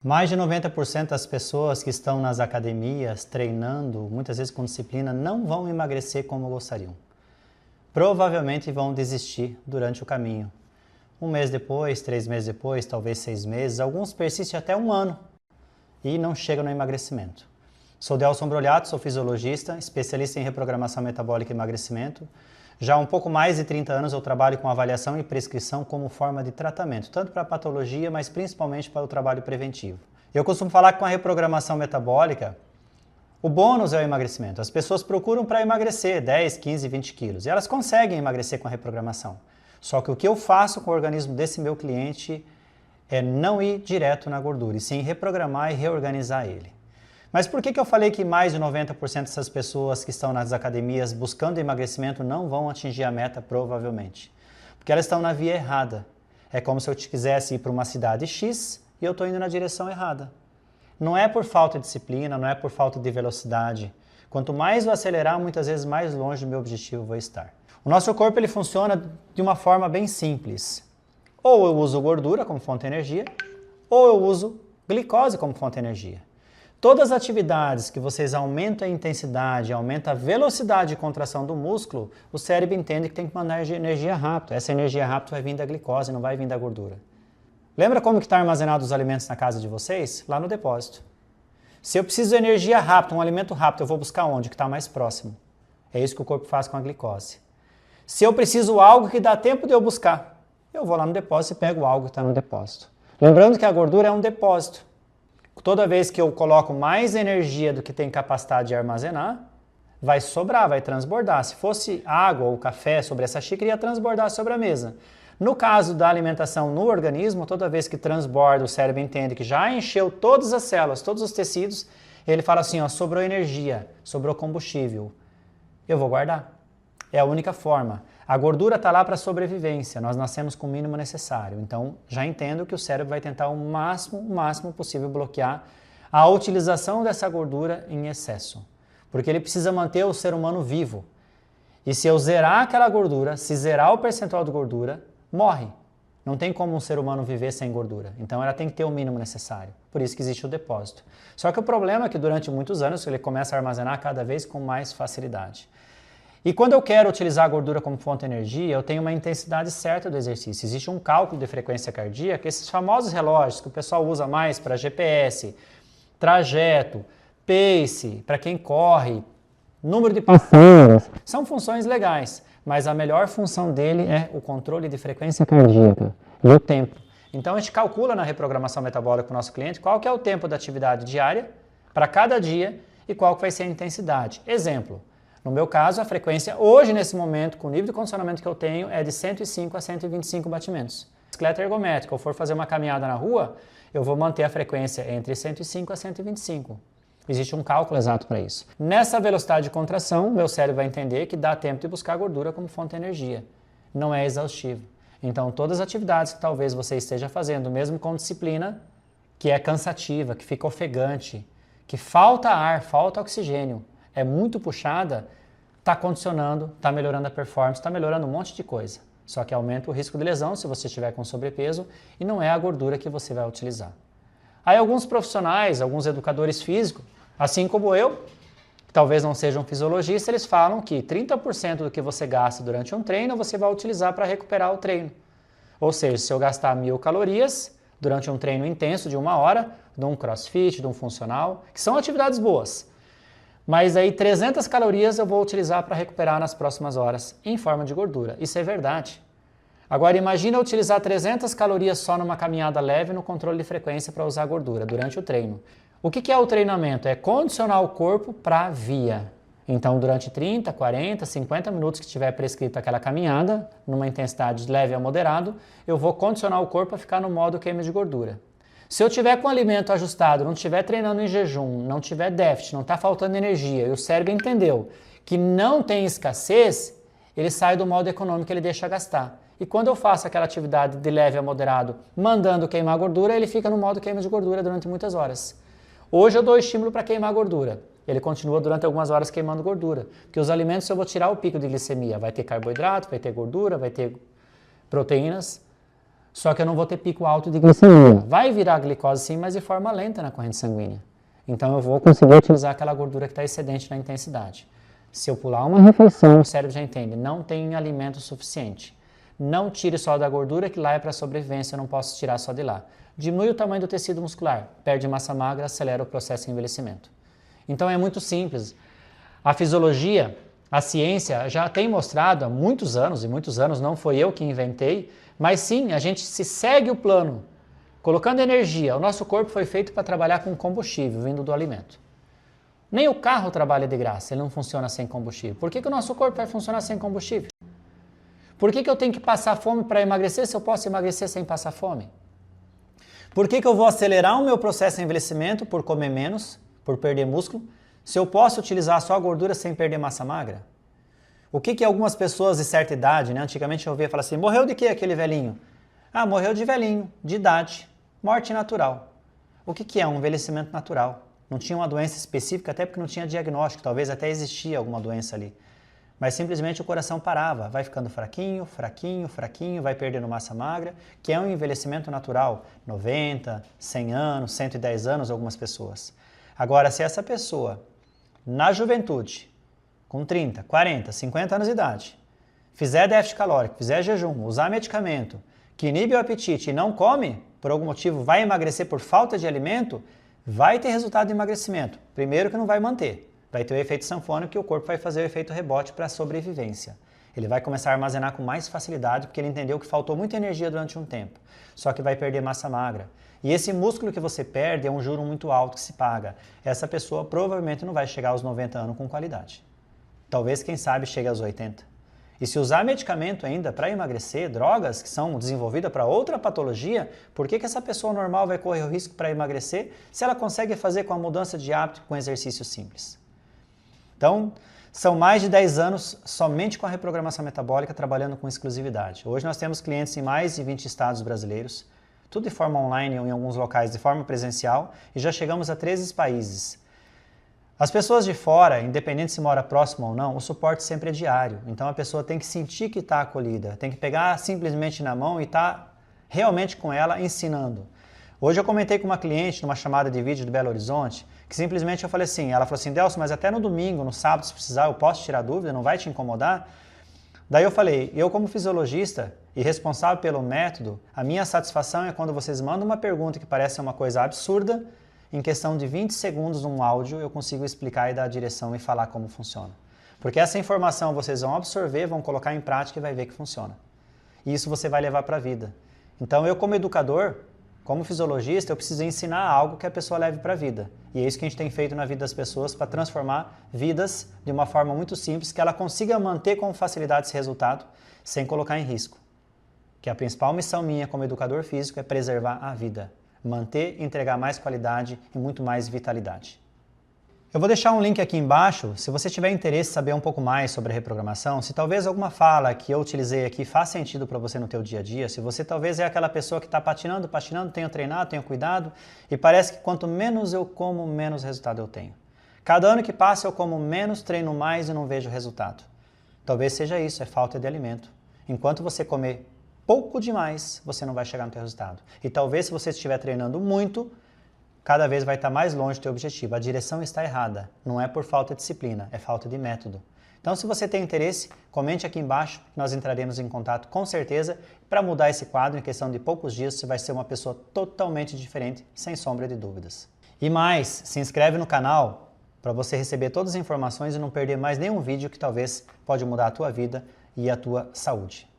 Mais de 90% das pessoas que estão nas academias treinando, muitas vezes com disciplina, não vão emagrecer como gostariam. Provavelmente vão desistir durante o caminho. 1 mês depois, 3 meses depois, talvez 6 meses, alguns persistem até 1 ano e não chegam no emagrecimento. Sou Delson Broliato, sou fisiologista, especialista em reprogramação metabólica e emagrecimento. Já há um pouco mais de 30 anos eu trabalho com avaliação e prescrição como forma de tratamento, tanto para patologia, mas principalmente para o trabalho preventivo. Eu costumo falar que com a reprogramação metabólica, o bônus é o emagrecimento. As pessoas procuram para emagrecer 10, 15, 20 quilos e elas conseguem emagrecer com a reprogramação. Só que o que eu faço com o organismo desse meu cliente é não ir direto na gordura, e sim reprogramar e reorganizar ele. Mas por que eu falei que mais de 90% dessas pessoas que estão nas academias buscando emagrecimento não vão atingir a meta, provavelmente? Porque elas estão na via errada. É como se eu quisesse ir para uma cidade X e eu estou indo na direção errada. Não é por falta de disciplina, não é por falta de velocidade. Quanto mais eu acelerar, muitas vezes mais longe do meu objetivo eu vou estar. O nosso corpo ele funciona de uma forma bem simples. Ou eu uso gordura como fonte de energia, ou eu uso glicose como fonte de energia. Todas as atividades que vocês aumentam a intensidade, aumentam a velocidade de contração do músculo, o cérebro entende que tem que mandar energia rápido. Essa energia rápida vai vir da glicose, não vai vir da gordura. Lembra como que está armazenado os alimentos na casa de vocês? Lá no depósito. Se eu preciso de energia rápida, um alimento rápido, eu vou buscar onde? Que está mais próximo. É isso que o corpo faz com a glicose. Se eu preciso algo que dá tempo de eu buscar, eu vou lá no depósito e pego algo que está no depósito. Lembrando que a gordura é um depósito. Toda vez que eu coloco mais energia do que tem capacidade de armazenar, vai sobrar, vai transbordar. Se fosse água ou café sobre essa xícara, ia transbordar sobre a mesa. No caso da alimentação no organismo, toda vez que transborda, o cérebro entende que já encheu todas as células, todos os tecidos, ele fala assim, ó, sobrou energia, sobrou combustível. Eu vou guardar. É a única forma. A gordura está lá para sobrevivência, nós nascemos com o mínimo necessário. Então, já entendo que o cérebro vai tentar o máximo possível bloquear a utilização dessa gordura em excesso. Porque ele precisa manter o ser humano vivo. E se eu zerar aquela gordura, se zerar o percentual de gordura, morre. Não tem como um ser humano viver sem gordura. Então, ela tem que ter o mínimo necessário. Por isso que existe o depósito. Só que o problema é que durante muitos anos ele começa a armazenar cada vez com mais facilidade. E quando eu quero utilizar a gordura como fonte de energia, eu tenho uma intensidade certa do exercício. Existe um cálculo de frequência cardíaca, esses famosos relógios que o pessoal usa mais para GPS, trajeto, pace, para quem corre, número de passadas, são funções legais, mas a melhor função dele é o controle de frequência cardíaca e o tempo. Então a gente calcula na reprogramação metabólica para o nosso cliente qual que é o tempo da atividade diária para cada dia e qual que vai ser a intensidade. Exemplo. No meu caso, a frequência hoje, nesse momento, com o nível de condicionamento que eu tenho, é de 105 a 125 batimentos. Bicicleta ergométrica, ou for fazer uma caminhada na rua, eu vou manter a frequência entre 105 a 125. Existe um cálculo exato para isso. Nessa velocidade de contração, meu cérebro vai entender que dá tempo de buscar gordura como fonte de energia. Não é exaustivo. Então, todas as atividades que talvez você esteja fazendo, mesmo com disciplina, que é cansativa, que fica ofegante, que falta ar, falta oxigênio, é muito puxada, está condicionando, está melhorando a performance, está melhorando um monte de coisa. Só que aumenta o risco de lesão se você estiver com sobrepeso e não é a gordura que você vai utilizar. Aí alguns profissionais, alguns educadores físicos, assim como eu, que talvez não sejam fisiologistas, eles falam que 30% do que você gasta durante um treino você vai utilizar para recuperar o treino. Ou seja, se eu gastar 1000 calorias durante um treino intenso de 1 hora, de um crossfit, de um funcional, que são atividades boas, mas aí 300 calorias eu vou utilizar para recuperar nas próximas horas em forma de gordura. Isso é verdade. Agora imagina eu utilizar 300 calorias só numa caminhada leve no controle de frequência para usar gordura durante o treino. O que é o treinamento? É condicionar o corpo para a via. Então durante 30, 40, 50 minutos que tiver prescrito aquela caminhada, numa intensidade leve a moderado, eu vou condicionar o corpo a ficar no modo queima de gordura. Se eu tiver com o alimento ajustado, não estiver treinando em jejum, não tiver déficit, não está faltando energia, e o cérebro entendeu que não tem escassez, ele sai do modo econômico, ele deixa gastar. E quando eu faço aquela atividade de leve a moderado, mandando queimar gordura, ele fica no modo queima de gordura durante muitas horas. Hoje eu dou estímulo para queimar gordura. Ele continua durante algumas horas queimando gordura. Porque os alimentos eu vou tirar o pico de glicemia. Vai ter carboidrato, vai ter gordura, vai ter proteínas. Só que eu não vou ter pico alto de glicemia. Vai virar glicose sim, mas de forma lenta na corrente sanguínea. Então eu vou conseguir utilizar aquela gordura que está excedente na intensidade. Se eu pular uma refeição, o cérebro já entende, não tem alimento suficiente. Não tire só da gordura, que lá é para sobrevivência, eu não posso tirar só de lá. Diminui o tamanho do tecido muscular, perde massa magra, acelera o processo de envelhecimento. Então é muito simples. A fisiologia, a ciência já tem mostrado há muitos anos, e muitos anos não foi eu que inventei, mas sim, a gente se segue o plano, colocando energia. O nosso corpo foi feito para trabalhar com combustível vindo do alimento. Nem o carro trabalha de graça, ele não funciona sem combustível. Por que o nosso corpo vai funcionar sem combustível? Por que eu tenho que passar fome para emagrecer se eu posso emagrecer sem passar fome? Por que eu vou acelerar o meu processo de envelhecimento por comer menos, por perder músculo, se eu posso utilizar só a gordura sem perder massa magra? O que algumas pessoas de certa idade, né? Antigamente eu ouvia falar assim, morreu de quê aquele velhinho? Ah, morreu de velhinho, de idade, morte natural. O que é um envelhecimento natural? Não tinha uma doença específica, até porque não tinha diagnóstico, talvez até existia alguma doença ali. Mas simplesmente o coração parava, vai ficando fraquinho, fraquinho, fraquinho, vai perdendo massa magra, que é um envelhecimento natural, 90, 100 anos, 110 anos, algumas pessoas. Agora, se essa pessoa, na juventude, com 30, 40, 50 anos de idade, fizer déficit calórico, fizer jejum, usar medicamento, que inibe o apetite e não come, por algum motivo vai emagrecer por falta de alimento, vai ter resultado de emagrecimento. Primeiro que não vai manter. Vai ter o efeito sanfona, que o corpo vai fazer o efeito rebote para a sobrevivência. Ele vai começar a armazenar com mais facilidade, porque ele entendeu que faltou muita energia durante um tempo. Só que vai perder massa magra. E esse músculo que você perde é um juro muito alto que se paga. Essa pessoa provavelmente não vai chegar aos 90 anos com qualidade. Talvez, quem sabe, chegue aos 80. E se usar medicamento ainda para emagrecer, drogas que são desenvolvidas para outra patologia, por que essa pessoa normal vai correr o risco para emagrecer se ela consegue fazer com a mudança de hábito com exercício simples? Então, são mais de 10 anos somente com a reprogramação metabólica trabalhando com exclusividade. Hoje nós temos clientes em mais de 20 estados brasileiros, tudo de forma online ou em alguns locais de forma presencial, e já chegamos a 13 países. As pessoas de fora, independente se mora próximo ou não, o suporte sempre é diário. Então a pessoa tem que sentir que está acolhida, tem que pegar simplesmente na mão e estar realmente com ela ensinando. Hoje eu comentei com uma cliente numa chamada de vídeo de Belo Horizonte, que simplesmente eu falei assim, ela falou assim, Delcio, mas até no domingo, no sábado, se precisar, eu posso tirar dúvida, não vai te incomodar? Daí eu falei, eu como fisiologista e responsável pelo método, a minha satisfação é quando vocês mandam uma pergunta que parece uma coisa absurda, em questão de 20 segundos num áudio eu consigo explicar e dar a direção e falar como funciona. Porque essa informação vocês vão absorver, vão colocar em prática e vai ver que funciona. E isso você vai levar para a vida. Então eu como educador, como fisiologista, eu preciso ensinar algo que a pessoa leve para a vida. E é isso que a gente tem feito na vida das pessoas para transformar vidas de uma forma muito simples, que ela consiga manter com facilidade esse resultado, sem colocar em risco. Que a principal missão minha como educador físico é preservar a vida. Manter e entregar mais qualidade e muito mais vitalidade. Eu vou deixar um link aqui embaixo, se você tiver interesse em saber um pouco mais sobre a reprogramação, se talvez alguma fala que eu utilizei aqui faz sentido para você no teu dia a dia, se você talvez é aquela pessoa que está patinando, tenho treinado, tenho cuidado, e parece que quanto menos eu como, menos resultado eu tenho. Cada ano que passa eu como menos, treino mais e não vejo resultado. Talvez seja isso, é falta de alimento. Enquanto você comer pouco demais, você não vai chegar no teu resultado. E talvez se você estiver treinando muito, cada vez vai estar mais longe do teu objetivo. A direção está errada. Não é por falta de disciplina, é falta de método. Então, se você tem interesse, comente aqui embaixo, que nós entraremos em contato com certeza para mudar esse quadro. Em questão de poucos dias, você vai ser uma pessoa totalmente diferente, sem sombra de dúvidas. E mais, se inscreve no canal para você receber todas as informações e não perder mais nenhum vídeo que talvez pode mudar a tua vida e a tua saúde.